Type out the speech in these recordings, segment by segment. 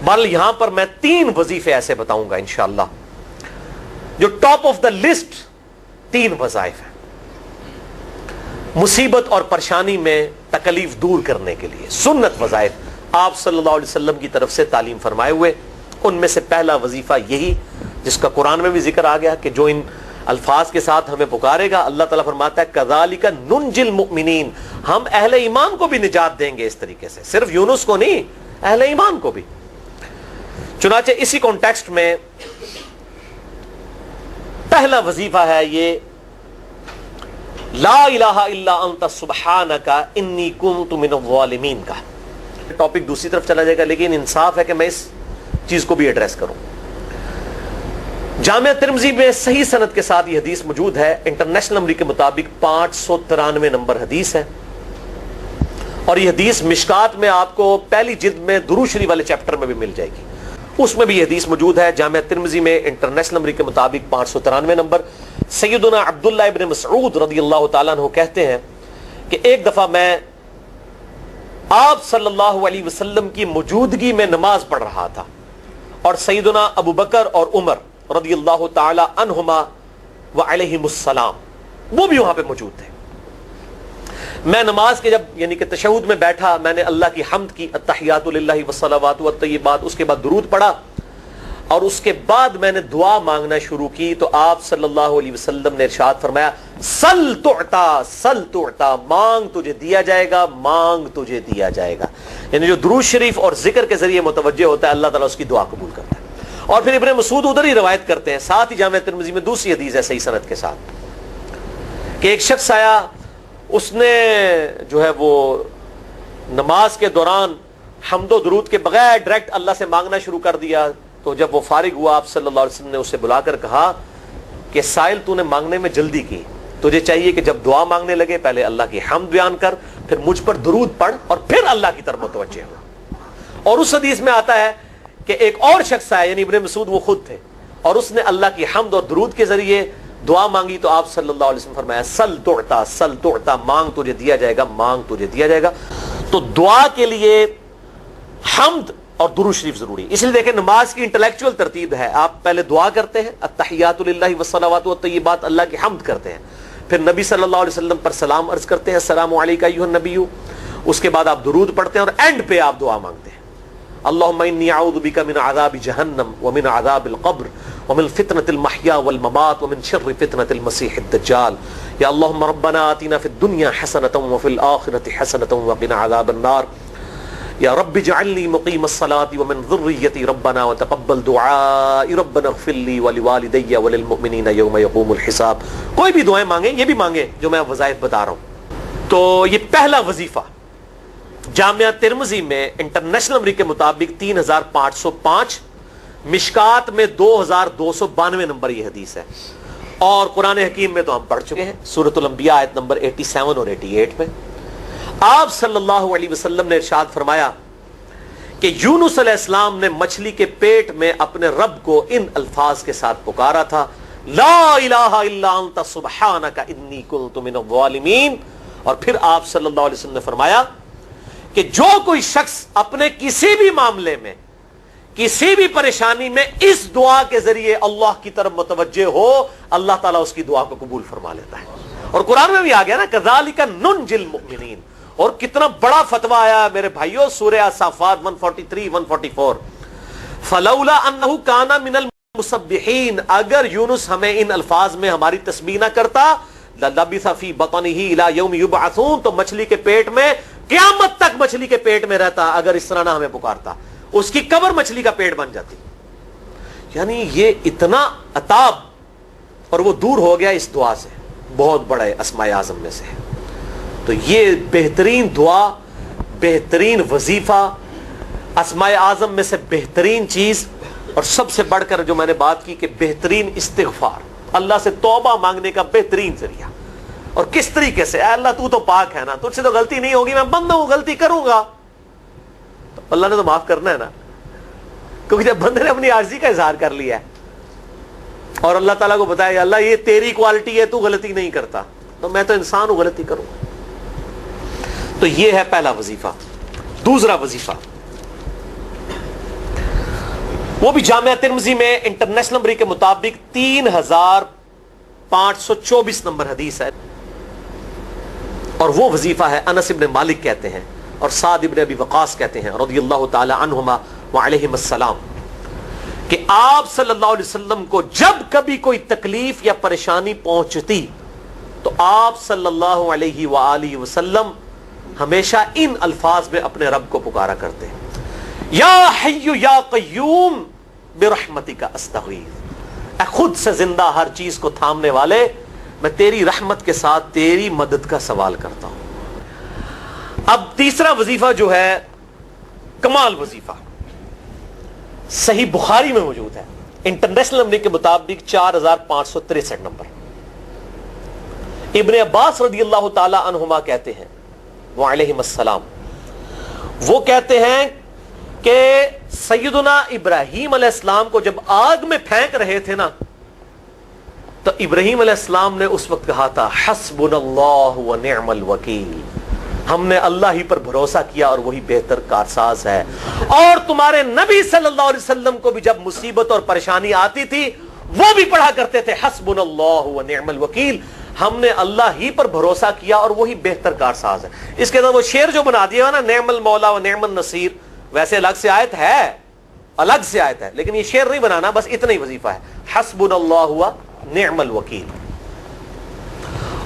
بل یہاں پر میں 3 وظیفے ایسے بتاؤں گا انشاءاللہ جو ٹاپ آف دا لسٹ 3 وظائف ہیں مصیبت اور پریشانی میں تکلیف دور کرنے کے لیے، سنت وظائف آپ صلی اللہ علیہ وسلم کی طرف سے تعلیم فرمائے ہوئے۔ ان میں سے پہلا وظیفہ یہی جس کا قرآن میں بھی ذکر آ گیا کہ جو ان الفاظ کے ساتھ ہمیں پکارے گا، اللہ تعالیٰ فرماتا ہے کذالک ننجی المؤمنین، ہم اہل ایمان کو بھی نجات دیں گے اس طریقے سے، صرف یونس کو نہیں، اہل ایمان کو بھی۔ چنانچہ اسی کانٹیکسٹ میں پہلا وظیفہ ہے یہ لا الہ الا انت سبحانک انی کنت من الظالمین کا۔ ٹاپک دوسری طرف چلا جائے گا لیکن انصاف ہے کہ میں اس چیز کو بھی ایڈریس کروں۔ جامعہ ترمذی میں صحیح سند کے ساتھ یہ حدیث موجود ہے، انٹرنیشنل نمبر کے مطابق 593 نمبر حدیث ہے، اور یہ حدیث مشکات میں آپ کو پہلی جلد میں درود شریف والے چیپٹر میں بھی مل جائے گی، اس میں بھی یہ حدیث موجود ہے۔ جامعہ ترمذی میں انٹرنیشنل نمبر کے مطابق 593 نمبر، سیدنا عبداللہ ابن مسعود رضی اللہ تعالیٰ عنہ کہتے ہیں کہ ایک دفعہ میں آپ صلی اللہ علیہ وسلم کی موجودگی میں نماز پڑھ رہا تھا، اور سیدنا ابو بکر اور عمر رضی اللہ تعالی عنہما وعلیہم السلام وہ بھی وہاں پہ موجود تھے۔ میں نماز کے جب یعنی کہ تشہد میں بیٹھا، میں نے اللہ کی حمد کی، التحیات للہ والصلوات والطیبات، اس کے بعد درود پڑھا، اور اس کے بعد میں نے دعا مانگنا شروع کی تو آپ صلی اللہ علیہ وسلم نے ارشاد فرمایا سل تعطا، سل تعطا، مانگ تجھے دیا جائے گا، مانگ تجھے دیا جائے گا۔ یعنی جو درود شریف اور ذکر کے ذریعے متوجہ ہوتا ہے اللہ تعالیٰ اس کی دعا قبول کرتا ہے۔ اور پھر ابن مسعود ادھر ہی روایت کرتے ہیں، ساتھ ہی جامعہ ترمذی میں دوسری حدیث ہے صحیح سند کے ساتھ کہ ایک شخص آیا، اس نے جو ہے وہ نماز کے دوران حمد و درود کے بغیر ڈائریکٹ اللہ سے مانگنا شروع کر دیا، تو جب وہ فارغ ہوا آپ صلی اللہ علیہ وسلم نے اسے بلا کر کہا کہ سائل تو نے مانگنے میں جلدی کی، تجھے چاہیے کہ جب دعا مانگنے لگے پہلے اللہ کی حمد بیان کر، پھر مجھ پر درود پڑھ، اور پھر اللہ کی طرف متوجہ ہو۔ اور اس حدیث میں آتا ہے کہ ایک اور شخص آیا، یعنی ابن مسعود وہ خود تھے، اور اس نے اللہ کی حمد اور درود کے ذریعے دعا مانگی تو آپ صلی اللہ علیہ وسلم فرمایا سل تعطا، سل تعطا، مانگ تجھے دیا جائے گا، مانگ تجھے دیا جائے گا۔ تو دعا کے لیے حمد اور درود شریف ضروری، اس لیے دیکھیں نماز کی انٹلیکچوئل ترتیب ہے، آپ پہلے دعا کرتے ہیں التحیات للہ والصلوات والطیبات، اللہ کی حمد کرتے ہیں، پھر نبی صلی اللہ علیہ وسلم پر سلام عرض کرتے ہیں السلام علیکم ایھا النبی، اس کے بعد آپ درود پڑھتے ہیں، اور اینڈ پہ آپ دعا مانگتے ہیں اللہم انی اعوذ بک من عذاب جہنم ومن عذاب القبر ومن فتنة المحیا والممات ومن شر فتنة المسیح الدجال، یا اللہم ربنا آتنا فی الدنیا حسنة وفی الآخرة حسنة وقنا عذاب النار، یا رب اجعلنی مقیم الصلاة ومن ذریتی ربنا وتقبل دعائی ربنا اغفر لی ولوالدی وللمؤمنین یوم یقوم الحساب۔ کوئی بھی دعائیں مانگیں، یہ بھی مانگیں جو میں وظائف بتا رہا ہوں۔ تو یہ پہلا وظیفہ جامعہ ترمذی میں انٹرنیشنل نمبر کے مطابق 3505، مشکات میں 2292 نمبر یہ حدیث ہے، اور قرآن حکیم میں تو ہم پڑھ چکے ہیں سورۃ الانبیاء آیت نمبر 87 اور 88 میں آپ صلی اللہ علیہ وسلم نے ارشاد فرمایا کہ یونس علیہ السلام نے مچھلی کے پیٹ میں اپنے رب کو ان الفاظ کے ساتھ پکارا تھا لا الہ الا انت سبحانک انی کنت من الظالمین، اور پھر آپ صلی اللہ علیہ وسلم نے فرمایا کہ جو کوئی شخص اپنے کسی بھی معاملے میں، کسی بھی پریشانی میں اس دعا کے ذریعے اللہ کی طرف متوجہ ہو، اللہ تعالیٰ اس کی دعا کو قبول فرما لیتا ہے۔ اور قرآن میں بھی آ گیا نا کذالک ننجی المؤمنین، اور کتنا بڑا فتویٰ آیا میرے بھائیوں، سورہ الصافات 143 144 فلولا انہ کان من المسبحین، اگر یونس ہمیں ان الفاظ میں ہماری تسبیح نہ کرتا للبث فی بطنہ الی یوم یبعثون، تو مچھلی کے پیٹ میں قیامت تک مچھلی کے پیٹ میں رہتا اگر اس طرح نہ ہمیں پکارتا، اس کی قبر مچھلی کا پیٹ بن جاتی۔ یعنی یہ اتنا عطاب، اور وہ دور ہو گیا اس دعا سے، بہت بڑے اسماء اعظم میں سے ہے۔ تو یہ بہترین دعا، بہترین وظیفہ، اسماء اعظم میں سے بہترین چیز، اور سب سے بڑھ کر جو میں نے بات کی کہ بہترین استغفار، اللہ سے توبہ مانگنے کا بہترین ذریعہ۔ اور کس طریقے سے، اے اللہ تو پاک ہے نا، تجھ سے تو غلطی نہیں ہوگی، میں بندہ ہوں، غلطی کروں گا، تو اللہ نے تو معاف کرنا ہے نا، کیونکہ جب بندے نے اپنی عاجزی کا اظہار کر لیا ہے اور اللہ تعالیٰ کو بتایا اللہ یہ تیری کوالٹی ہے، تو غلطی نہیں کرتا، تو میں تو انسان ہوں، غلطی کروں گا۔ تو یہ ہے پہلا وظیفہ۔ دوسرا وظیفہ وہ بھی جامعہ ترمذی میں انٹرنیشنل نمبر کے مطابق 3524 نمبر حدیث ہے، اور وہ وظیفہ ہے انس ابن مالک کہتے ہیں اور سعد ابن ابی وقاص کہتے ہیں رضی اللہ تعالی عنہما وعلیہم السلام کہ آپ صلی اللہ علیہ وسلم کو جب کبھی کوئی تکلیف یا پریشانی پہنچتی تو آپ صلی اللہ علیہ وآلہ وسلم ہمیشہ ان الفاظ میں اپنے رب کو پکارا کرتے ہیں، یا حی یا قیوم برحمتک استغیث، اے خود سے زندہ ہر چیز کو تھامنے والے، میں تیری رحمت کے ساتھ تیری مدد کا سوال کرتا ہوں۔ اب تیسرا وظیفہ جو ہے کمال وظیفہ، صحیح بخاری میں موجود ہے، انٹرنیشنل نمبر کے مطابق 4563 نمبر۔ ابن عباس رضی اللہ تعالی عنہما کہتے ہیں وعلیہم السلام، وہ کہتے ہیں کہ سیدنا ابراہیم علیہ السلام کو جب آگ میں پھینک رہے تھے نا، تو ابراہیم علیہ السلام نے اس وقت کہا تھا حسبنا اللہ ونعم الوکیل، ہم نے اللہ ہی پر بھروسہ کیا اور وہی بہتر کارساز ہے۔ اور تمہارے نبی صلی اللہ علیہ وسلم کو بھی جب مصیبت اور پریشانی آتی تھی وہ بھی پڑھا کرتے تھے حسبنا اللہ ونعم الوکیل، ہم نے اللہ ہی پر بھروسہ کیا اور وہی بہتر کارساز ہے۔ اس کے بعد وہ شعر جو بنا دیا نا، نعم المولا و نعم النصیر، ویسے الگ سے آیت ہے، الگ سے آیت ہے، لیکن یہ شعر نہیں بنانا، بس اتنا ہی وظیفہ ہے، حسبنا اللہ و نعم الوکیل۔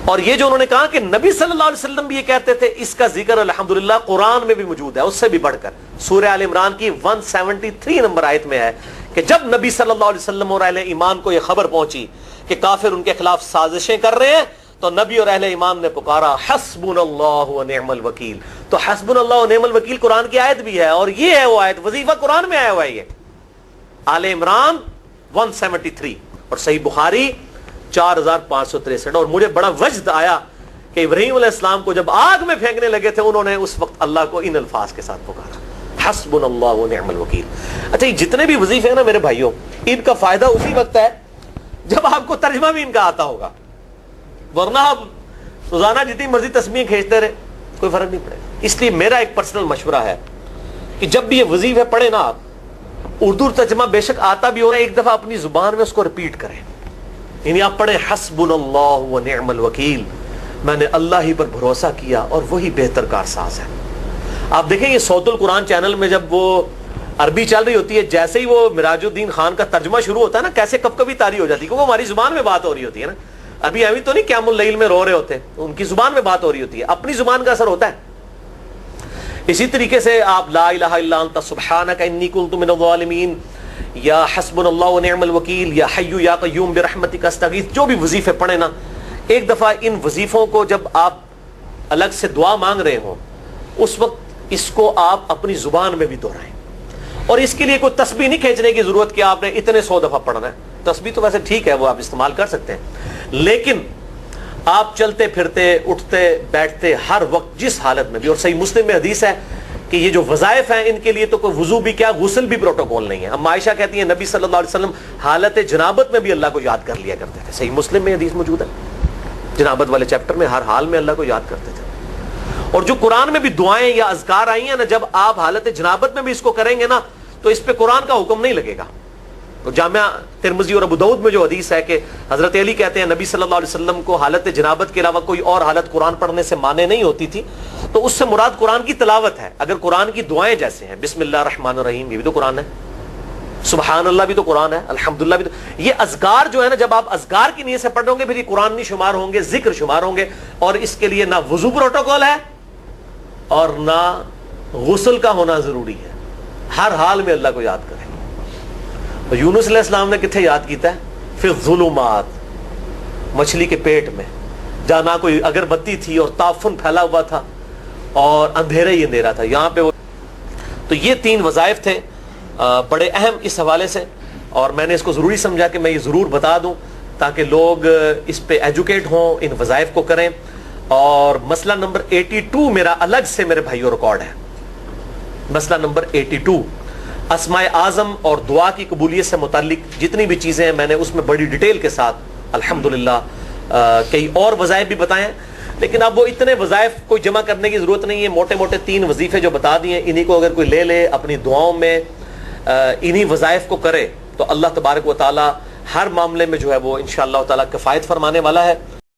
اور یہ جو انہوں نے کہا کہ نبی صلی اللہ علیہ وسلم بھی یہ کہتے تھے، اس کا ذکر الحمدللہ قرآن میں بھی موجود ہے، اس سے بھی بڑھ کر سورہ آل عمران کی 173 نمبر آیت میں ہے کہ جب نبی صلی اللہ علیہ وسلم اور اہل ایمان کو یہ خبر پہنچی کہ کافر ان کے خلاف سازشیں کر رہے ہیں، تو نبی اور اہل ایمان نے پکارا حسبنا اللہ و نعم الوکیل۔ تو حسبنا اللہ و نعم الوکیل قرآن کی آیت بھی ہے، اور یہ ہے وہ آیت، وظیفہ قرآن میں آیا ہوا ہے، یہ آل عمران 173 اور صحیح بخاری 4563۔ اور مجھے بڑا وجد آیا کہ ابراہیم علیہ السلام کو جب آگ میں پھینکنے لگے تھے، انہوں نے اس وقت اللہ کو ان الفاظ کے ساتھ پکارا حسبنا اللہ و نعم الوکیل۔ اچھا، یہ جتنے بھی وظیفے ہیں نا میرے بھائیوں، ان کا فائدہ اسی وقت ہے جب آپ کو ترجمہ بھی ان کا آتا ہوگا، ورنہ آپ روزانہ جتنی مرضی تسبیحیں کھینچتے رہے کوئی فرق نہیں پڑے گا۔ اس لیے میرا ایک پرسنل مشورہ ہے کہ جب بھی یہ وظیفے پڑھے نا آپ، اردو ترجمہ بے شک آتا بھی ہو رہا ہے، ایک دفعہ اپنی زبان میں اس کو ریپیٹ کریں، یعنی آپ پڑھیں حسبنا اللہ و نعم الوکیل، میں نے اللہ ہی پر بھروسہ کیا اور وہی بہتر کارساز ہے۔ آپ دیکھیں یہ صوت القرآن چینل میں جب وہ عربی چل رہی ہوتی ہے، جیسے ہی وہ مراج الدین خان کا ترجمہ شروع ہوتا ہے نا، کیسے کب کبھی تاری ہو جاتی ہے، کیونکہ ہماری زبان میں بات ہو رہی ہوتی ہے نا، ابھی ابھی تو نہیں قیام اللیل میں رو رہے ہوتے، ان کی زبان میں بات ہو رہی ہوتی ہے، اپنی زبان کا اثر ہوتا ہے۔ اسی طریقے سے آپ لا الہ الا انت سبحانک انی کنت من الظالمین، یا حسبنا اللہ و نعم الوکیل، یا حی یا قیوم برحمتک استغیث، جو بھی وظیفے پڑھیں نا، ایک دفعہ ان وظیفوں کو جب آپ الگ سے دعا مانگ رہے ہوں، اس وقت اس کو آپ اپنی زبان میں بھی دہرائیں۔ اور اس کے لیے کوئی تسبیح نہیں کھینچنے کی ضرورت کہ آپ نے اتنے 100 دفعہ پڑھنا ہے، تسبیح تو ویسے ٹھیک ہے، وہ آپ استعمال کر سکتے ہیں، لیکن آپ چلتے پھرتے اٹھتے بیٹھتے ہر وقت جس حالت میں بھی، اور صحیح مسلم میں حدیث ہے کہ یہ جو وظائف ہیں ان کے لیے تو کوئی وضو بھی کیا، غسل بھی پروٹوکول نہیں ہے۔ اب عائشہ کہتی ہیں نبی صلی اللہ علیہ وسلم حالت جنابت میں بھی اللہ کو یاد کر لیا کرتے تھے، صحیح مسلم میں حدیث موجود ہے، جنابت والے چیپٹر میں ہر حال میں اللہ کو یاد کرتے تھے۔ اور جو قرآن میں بھی دعائیں یا اذکار آئی ہیں نا، جب آپ حالت جنابت میں بھی اس کو کریں گے نا تو اس پہ قرآن کا حکم نہیں لگے گا۔ تو جامعہ ترمذی اور ابو داؤد میں جو حدیث ہے کہ حضرت علی کہتے ہیں نبی صلی اللہ علیہ وسلم کو حالت جنابت کے علاوہ کوئی اور حالت قرآن پڑھنے سے مانے نہیں ہوتی تھی، تو اس سے مراد قرآن کی تلاوت ہے۔ اگر قرآن کی دعائیں جیسے ہیں بسم اللہ الرحمن الرحیم، یہ بھی تو قرآن ہے، سبحان اللہ بھی تو قرآن ہے، الحمدللہ بھی تو، یہ اذکار جو ہے نا، جب آپ اذکار کی نیت سے پڑھ ہوں گے پھر یہ قرآن نہیں شمار ہوں گے، ذکر شمار ہوں گے، اور اس کے لیے نہ وضو پروٹوکول ہے اور نہ غسل کا ہونا ضروری ہے، ہر حال میں اللہ کو یاد کریں۔ یونس علیہ السلام نے کتنے یاد کیتا ہے؟ فی الظلمات، مچھلی کے پیٹ میں، جہاں نہ کوئی اگربتی تھی اور تعفن پھیلا ہوا تھا اور اندھیرا ہی اندھیرا تھا، یہاں پہ وہ۔ تو یہ 3 وظائف تھے بڑے اہم اس حوالے سے، اور میں نے اس کو ضروری سمجھا کہ میں یہ ضرور بتا دوں تاکہ لوگ اس پہ ایجوکیٹ ہوں، ان وظائف کو کریں۔ اور مسئلہ نمبر 82 میرا الگ سے میرے بھائیوں ریکارڈ ہے، مسئلہ نمبر 82 اسماء اعظم اور دعا کی قبولیت سے متعلق جتنی بھی چیزیں ہیں میں نے اس میں بڑی ڈیٹیل کے ساتھ الحمدللہ کئی اور وظائف بھی بتائے ہیں، لیکن اب وہ اتنے وظائف کوئی جمع کرنے کی ضرورت نہیں ہے، موٹے موٹے 3 وظیفے جو بتا دیے انہی کو اگر کوئی لے لے، اپنی دعاؤں میں انہی وظائف کو کرے تو اللہ تبارک و تعالی ہر معاملے میں جو ہے وہ انشاءاللہ تعالی کفایت فرمانے والا ہے.